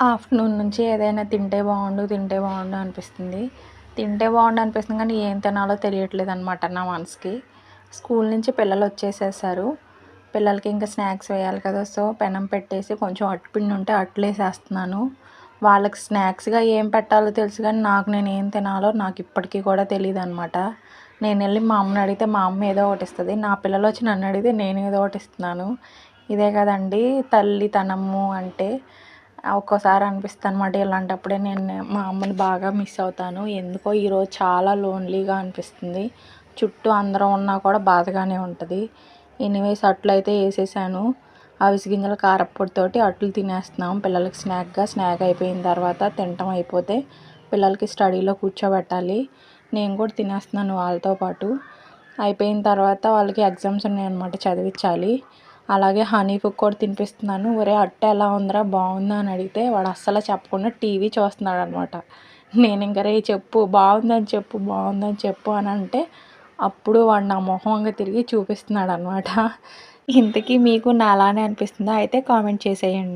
Afternoon నుంచి ఏదైనా తింటే బాగుండు అనిపిస్తుంది. తింటే బాగుండు అనిపిస్తుంది కానీ ఏం తినాలో తెలియట్లేదనమాట నా మనసుకి. స్కూల్ నుంచి పిల్లలొచ్చేసేసారు. పిల్లలకి ఇంకా స్నాక్స్ వేయాలి కదా! సో, పెనం పెట్టేసి కొంచెం అట్టుపిండి ఉంటే అట్లేసేస్తున్నాను. వాళ్ళకి స్నాక్స్‌గా ఏం పెట్టాలో తెలుసు కానీ నేనేం తినాలో నాకిప్పటికి కూడా తెలీదనమాట. నేనెళ్ళి మా అమ్మని అడిగితే మా అమ్మ ఏదో ఒకటి ఇస్తది. నా పిల్లలొచ్చి నన్ను అడిగితే నేను ఏదో ఒకటి ఇస్తున్నాను. ఇదే కదండీ తల్లితనము అంటే. ఒక్కోసారి అనిపిస్తదనమాట ఇలాంటప్పుడే నేను మా అమ్మని బాగా మిస్ అవుతాను. ఎందుకో ఈరోజు చాలా లోన్లీగా అనిపిస్తుంది. చుట్టూ అందరూ ఉన్నా కూడా బాధగానే ఉంటది. ఎనీవేస్ అట్లయితే ఏసేసాను. అవిసె గింజల కారప్పొడితోటి అట్లు తినేస్తున్నాం పిల్లలకి స్నాక్‌గా. స్నాక్ అయిపోయిన తర్వాత తినటం అయిపోతే పిల్లలకి స్టడీలో కూర్చోబెట్టాలి. నేను కూడా తినేస్తున్నాను వాళ్ళతో పాటు. అయిపోయిన తర్వాత వాళ్ళకి ఎగ్జామ్స్ ఉన్నాయన్నమాట చదివించాలి. అలాగే హనీఫ్‌కి కూడా తినిపిస్తున్నాను. ఒరేయ్ అట్టు ఎలా ఉందిరా బాగుందా అని అడిగితే వాడు అస్సలు చెప్పకుండా టీవీ చూస్తున్నాడనమాట. నేనింక రేయ్ చెప్పు బాగుందని చెప్పు అని అంటే అప్పుడు వాడు నా మొహం వంక తిరిగి చూపిస్తున్నాడనమాట. ఇంతకీ మీకు నాలానే అనిపిస్తుందా? అయితే కామెంట్ చేసేయండి.